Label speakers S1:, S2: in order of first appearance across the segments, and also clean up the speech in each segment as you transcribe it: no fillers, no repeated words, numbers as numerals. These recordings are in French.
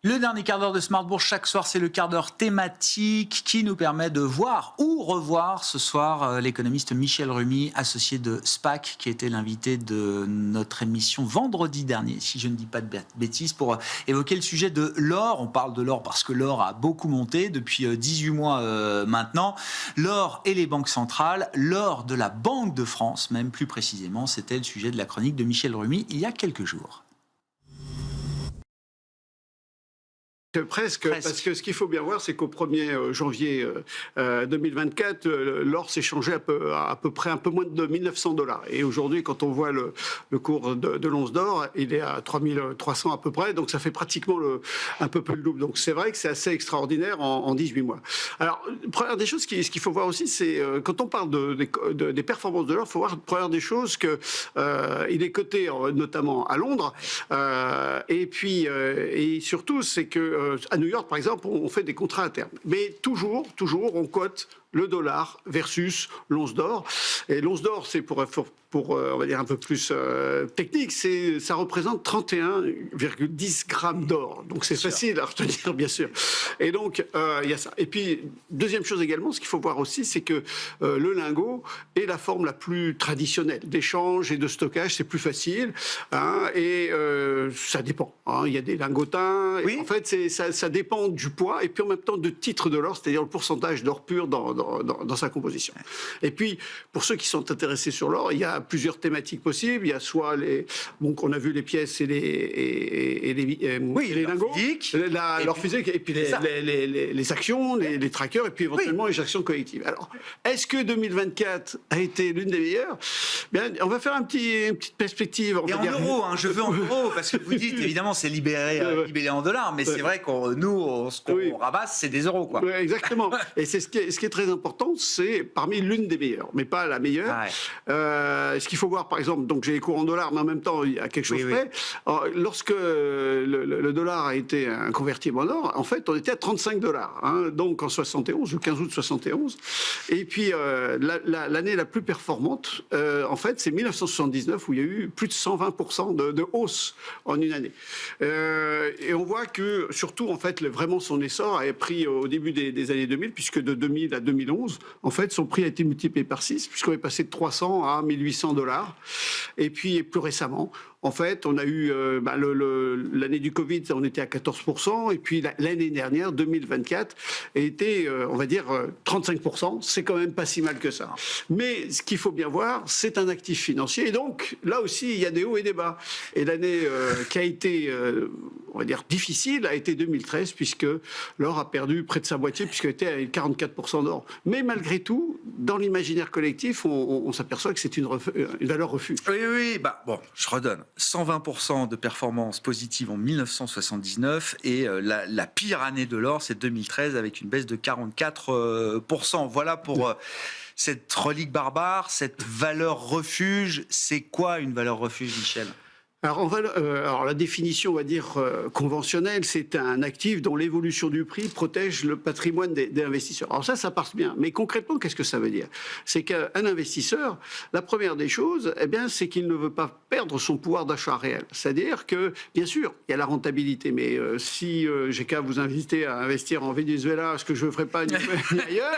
S1: Le dernier quart d'heure de Smart Bourse, chaque soir, c'est le quart d'heure thématique qui nous permet de voir ou revoir ce soir l'économiste Michel Rumi, associé de SPAC, qui était l'invité de notre émission vendredi dernier, si je ne dis pas de bêtises, pour évoquer le sujet de l'or. On parle de l'or parce que l'or a beaucoup monté depuis 18 mois maintenant. L'or et les banques centrales, l'or de la Banque de France, même plus précisément, c'était le sujet de la chronique de Michel Rumi il y a quelques jours.
S2: Presque, parce que ce qu'il faut bien voir, c'est qu'au 1er janvier 2024, l'or s'est changé à peu près un peu moins de 1900 $. Et aujourd'hui, quand on voit le cours de l'once d'or, il est à 3300 à peu près, donc ça fait pratiquement un peu plus le double. Donc c'est vrai que c'est assez extraordinaire en 18 mois. Alors, première des choses, ce qu'il faut voir aussi, c'est quand on parle des performances de l'or, il faut voir, première des choses, qu'il est coté notamment à Londres, et surtout, c'est que à New York, par exemple, on fait des contrats à terme. Mais toujours, on cote le dollar versus l'once d'or. Et l'once d'or, c'est pour on va dire un peu plus technique, ça représente 31,10 grammes d'or. Donc c'est facile à retenir, bien sûr. Et donc, il y a ça. Et puis, deuxième chose également, ce qu'il faut voir aussi, c'est que le lingot est la forme la plus traditionnelle d'échange et de stockage. C'est plus facile. Hein, et ça dépend. Hein. Il y a des lingotins. Oui. En fait, ça dépend du poids et puis en même temps de titre de l'or, c'est-à-dire le pourcentage d'or pur dans sa composition. Et puis, pour ceux qui sont intéressés sur l'or, il y a plusieurs thématiques possibles. Il y a soit on a vu les pièces et les lingots, l'or physique, et puis les actions, les trackers, et puis éventuellement les actions collectives. Alors, est-ce que 2024 a été l'une des meilleures? Bien, on va faire une petite perspective.
S1: Et en euros, hein, je veux en euros, parce que vous dites, évidemment, c'est libéré en dollars, mais c'est vrai qu'on ce qu'on ramasse, c'est des euros, quoi.
S2: Ouais, exactement. Et c'est ce qui est très important, c'est parmi l'une des meilleures, mais pas la meilleure. Ce qu'il faut voir, par exemple, donc j'ai les cours en dollars, mais en même temps, il y a quelque chose près. Alors, lorsque le dollar a été convertible en or, en fait, on était à 35 $. Hein, donc en 71, le 15 août 71. Et puis, l'année la plus performante, en fait, c'est 1979, où il y a eu plus de 120% de hausse en une année. Et on voit que, surtout, en fait, vraiment son essor a pris au début des années 2000, puisque de 2000 à 2011, en fait, son prix a été multiplié par 6, puisqu'on est passé de 300 à 1800 $. Et puis, plus récemment, en fait, on a eu l'année du Covid, on était à 14%, et puis l'année dernière, 2024, était, on va dire, 35%. C'est quand même pas si mal que ça. Mais ce qu'il faut bien voir, c'est un actif financier, et donc là aussi, il y a des hauts et des bas. Et l'année qui a été, on va dire, difficile a été 2013, puisque l'or a perdu près de sa moitié, puisqu'il était à 44% d'or. Mais malgré tout, dans l'imaginaire collectif, on s'aperçoit que c'est une valeur refuge.
S1: Oui, bon, je redonne. 120% de performance positive en 1979 et la pire année de l'or, c'est 2013 avec une baisse de 44%. Voilà pour cette relique barbare, cette valeur refuge. C'est quoi une valeur refuge, Michel ?
S2: Alors la définition, on va dire, conventionnelle, c'est un actif dont l'évolution du prix protège le patrimoine des investisseurs. Alors ça passe bien. Mais concrètement, qu'est-ce que ça veut dire? C'est qu'un investisseur, la première des choses, c'est qu'il ne veut pas perdre son pouvoir d'achat réel. C'est-à-dire que, bien sûr, il y a la rentabilité. Mais si j'ai qu'à vous inviter à investir en Venezuela, ce que je ne ferai pas ni ailleurs,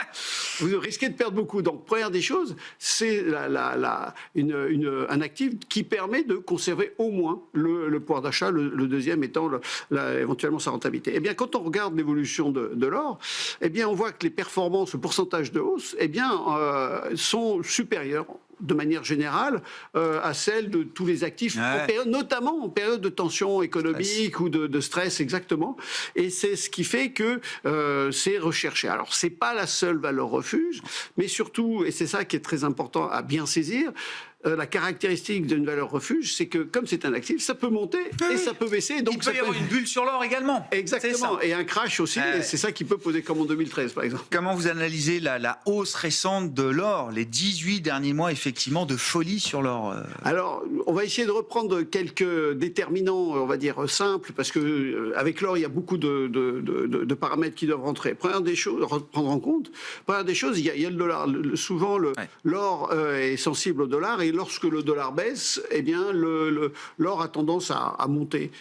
S2: vous risquez de perdre beaucoup. Donc, première des choses, c'est un actif qui permet de conserver au moins le pouvoir d'achat, le deuxième étant éventuellement sa rentabilité. Eh bien, quand on regarde l'évolution de l'or, on voit que les performances, le pourcentage de hausse, sont supérieures de manière générale à celle de tous les actifs, notamment en période de tension économique ou de stress, exactement. Et c'est ce qui fait que c'est recherché. Alors, c'est pas la seule valeur refuge, mais surtout, et c'est ça qui est très important à bien saisir, la caractéristique d'une valeur refuge, c'est que comme c'est un actif, ça peut monter et ça peut baisser. Donc
S1: il peut y avoir une bulle sur l'or également.
S2: Exactement. Et un crash aussi, et c'est ça qui peut poser comme en 2013, par exemple.
S1: Comment vous analysez la hausse récente de l'or, les 18 derniers mois, effectivement, de folie sur l'or
S2: Alors, on va essayer de reprendre quelques déterminants, on va dire, simples, parce que avec l'or, il y a beaucoup de paramètres qui doivent rentrer. Première des choses, prendre en compte, première des choses, il y a le dollar. Souvent, l'or est sensible au dollar et et lorsque le dollar baisse, eh bien l'or a tendance à monter.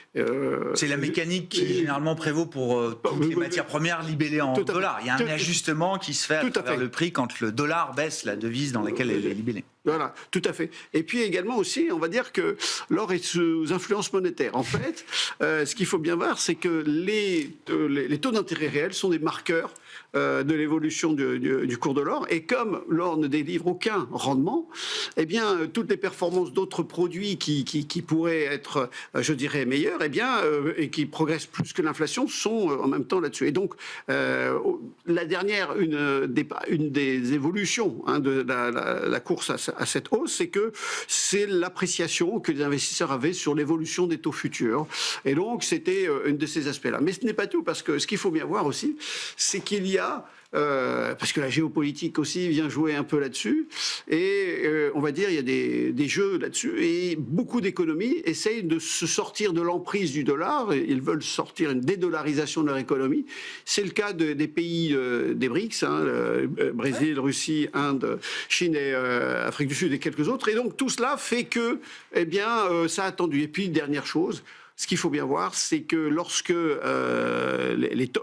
S1: C'est la mécanique qui généralement prévaut pour toutes les matières premières libellées en dollars. Il y a un ajustement qui se fait à travers le prix quand le dollar baisse, la devise dans laquelle elle est libellée.
S2: Voilà, tout à fait. Et puis également aussi, on va dire que l'or est sous influence monétaire. En fait, ce qu'il faut bien voir, c'est que les taux d'intérêt réels sont des marqueurs de l'évolution du cours de l'or. Et comme l'or ne délivre aucun rendement, eh bien, toutes les performances d'autres produits qui pourraient être, je dirais, meilleurs, eh bien, et qui progressent plus que l'inflation, sont en même temps là-dessus. Et donc, la dernière, une des évolutions de la course à cette hausse, c'est que c'est l'appréciation que les investisseurs avaient sur l'évolution des taux futurs. Et donc, c'était un de ces aspects-là. Mais ce n'est pas tout, parce que ce qu'il faut bien voir aussi, c'est qu'il y a parce que la géopolitique aussi vient jouer un peu là-dessus, et on va dire il y a des jeux là-dessus, et beaucoup d'économies essayent de se sortir de l'emprise du dollar, et ils veulent sortir une dédollarisation de leur économie. C'est le cas des pays des BRICS, Brésil, Russie, Inde, Chine et Afrique du Sud et quelques autres, et donc tout cela fait que, eh bien, ça a attendu. Et puis dernière chose, ce qu'il faut bien voir, c'est que lorsque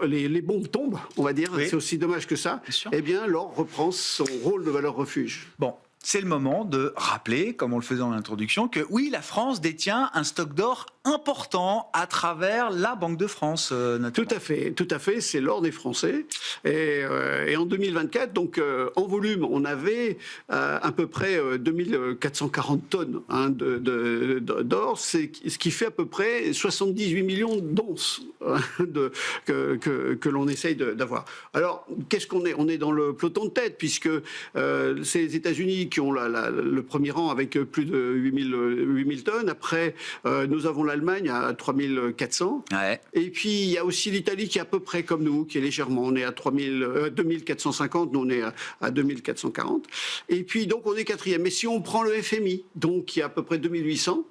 S2: les bombes tombent, on va dire, c'est aussi dommage que ça, eh bien, l'or reprend son rôle de valeur refuge.
S1: Bon. C'est le moment de rappeler, comme on le faisait en introduction, que oui, la France détient un stock d'or important à travers la Banque de France, notamment.
S2: Tout à fait, c'est l'or des Français. Et en 2024, donc en volume, on avait à peu près 2440 tonnes d'or, ce qui fait à peu près 78 millions d'onces que l'on essaye d'avoir. Alors, qu'est-ce qu'on est ? On est dans le peloton de tête, puisque c'est les États-Unis qui ont le premier rang avec plus de 8000 tonnes. Après, nous avons l'Allemagne à 3400. Ouais. Et puis, il y a aussi l'Italie qui est à peu près comme nous, qui est légèrement. On est à 2450, nous on est à 2440. Et puis, donc, on est quatrième. Mais si on prend le FMI, donc qui est à peu près 2800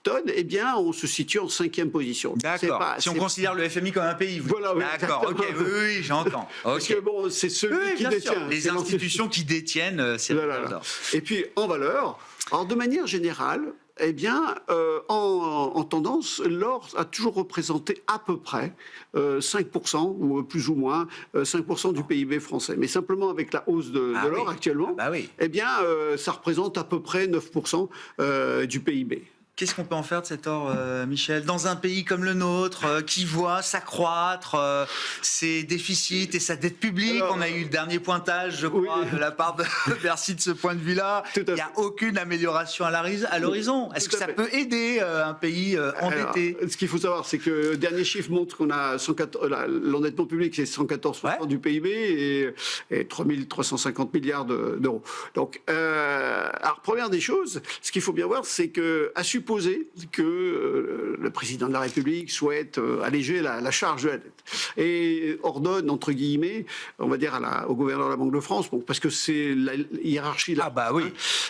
S2: tonnes, eh bien, on se situe en cinquième position.
S1: D'accord. Si on considère le FMI comme un pays.
S2: Voilà, oui.
S1: D'accord, ok, oui, j'entends. Okay.
S2: Parce que bon, c'est celui qui détient.
S1: Les institutions qui détiennent, c'est
S2: voilà. Et puis, en valeur, alors de manière générale, eh bien, en tendance, l'or a toujours représenté à peu près 5%, ou plus ou moins 5% du PIB français. Mais simplement avec la hausse de l'or actuellement, eh bien, ça représente à peu près 9% du PIB.
S1: Qu'est-ce qu'on peut en faire de cet or, Michel, dans un pays comme le nôtre, qui voit s'accroître ses déficits et sa dette publique? On a eu le dernier pointage, je crois, de la part de Bercy de ce point de vue-là. Il n'y a aucune amélioration à l'horizon. Est-ce que ça peut aider un pays endetté?
S2: Ce qu'il faut savoir, c'est que le dernier chiffre montre qu'on a l'endettement public, c'est 114% du PIB et 3350 milliards d'euros. Donc, alors, première des choses, ce qu'il faut bien voir, c'est que, à supposer que le président de la République souhaite alléger la charge de la dette et ordonne, entre guillemets, on va dire au gouverneur de la Banque de France, parce que c'est la hiérarchie là.
S1: Ah bah oui.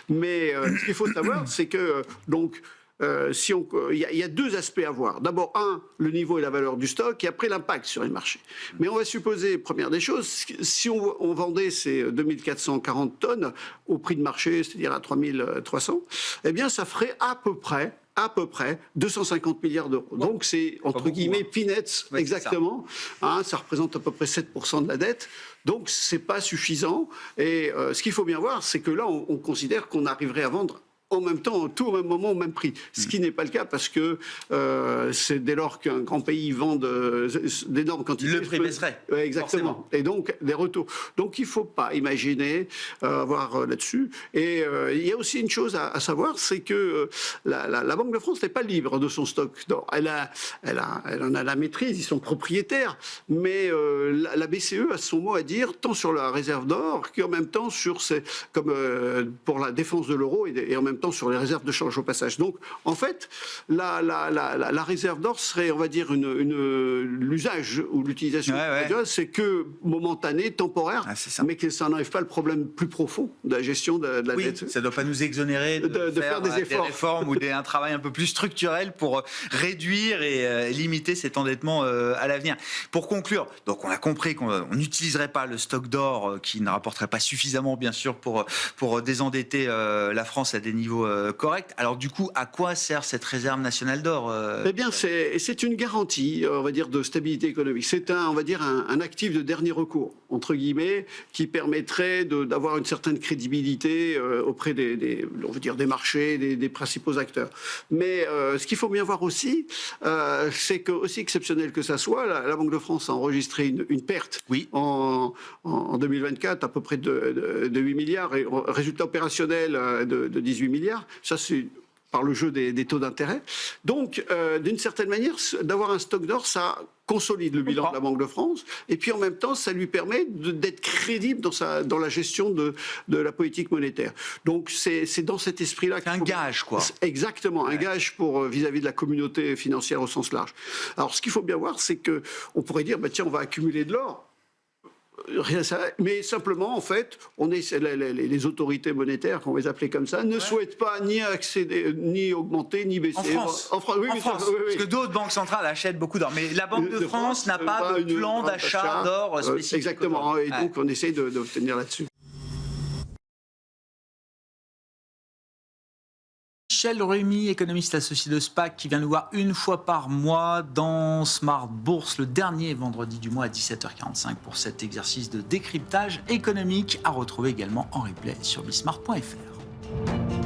S2: Mais ce qu'il faut savoir, c'est que donc il y a deux aspects à voir. D'abord, le niveau et la valeur du stock, et après l'impact sur les marchés. Mais on va supposer, première des choses, si on vendait ces 2440 tonnes au prix de marché, c'est-à-dire à 3300, eh bien, ça ferait à peu près 250 milliards d'euros. Donc c'est, entre guillemets, peanuts, exactement. Ça représente à peu près 7% de la dette. Donc c'est pas suffisant. Et ce qu'il faut bien voir, c'est que là, on considère qu'on arriverait à vendre en même temps, tout au même moment, au même prix. Ce qui n'est pas le cas, parce que c'est dès lors qu'un grand pays vend d'énormes quantités...
S1: Le prix baisserait.
S2: Exactement.
S1: Forcément.
S2: Et donc, des retours. Donc, il ne faut pas imaginer avoir là-dessus. Et il y a aussi une chose à savoir, c'est que la Banque de France n'est pas libre de son stock d'or. Elle en a la maîtrise, ils sont propriétaires. Mais la BCE a son mot à dire, tant sur la réserve d'or qu'en même temps comme pour la défense de l'euro et en même temps sur les réserves de change au passage. Donc, en fait, la réserve d'or serait, on va dire, l'usage ou l'utilisation, c'est que momentané, temporaire, mais que ça n'enlève pas le problème plus profond de la gestion de la dette.
S1: Ça ne doit pas nous exonérer de faire des réformes ou un travail un peu plus structurel pour réduire et limiter cet endettement à l'avenir. Pour conclure, donc on a compris qu'on n'utiliserait pas le stock d'or qui ne rapporterait pas suffisamment, bien sûr, pour désendetter la France à des niveaux niveau correct. Alors du coup, à quoi sert cette réserve nationale d'or
S2: Eh bien, c'est une garantie, on va dire, de stabilité économique. C'est on va dire, un actif de dernier recours, entre guillemets, qui permettrait d'avoir une certaine crédibilité auprès on va dire, des marchés, des principaux acteurs. Mais ce qu'il faut bien voir aussi, c'est que, aussi exceptionnel que ça soit, la Banque de France a enregistré une perte en 2024 à peu près de 8 milliards et résultat opérationnel de 18 milliards. Ça, c'est par le jeu des taux d'intérêt. Donc, d'une certaine manière, d'avoir un stock d'or, ça consolide le bilan de la Banque de France, et puis en même temps, ça lui permet d'être crédible dans la gestion de la politique monétaire. Donc, c'est dans cet esprit-là...
S1: C'est un gage, quoi.
S2: Exactement, un gage vis-à-vis de la communauté financière au sens large. Alors, ce qu'il faut bien voir, c'est qu'on pourrait dire, tiens, on va accumuler de l'or. Rien ça, mais simplement, en fait, les autorités monétaires, qu'on les appelait comme ça, ne souhaitent pas ni accéder, ni augmenter, ni baisser.
S1: En France, parce que d'autres banques centrales achètent beaucoup d'or, mais la Banque de France n'a pas de plan d'achat d'or spécifique.
S2: Exactement, et donc on essaie d'obtenir là-dessus.
S1: Michel Rumi, économiste associé de SPAC, qui vient nous voir une fois par mois dans Smart Bourse, le dernier vendredi du mois à 17h45 pour cet exercice de décryptage économique, à retrouver également en replay sur bismart.fr.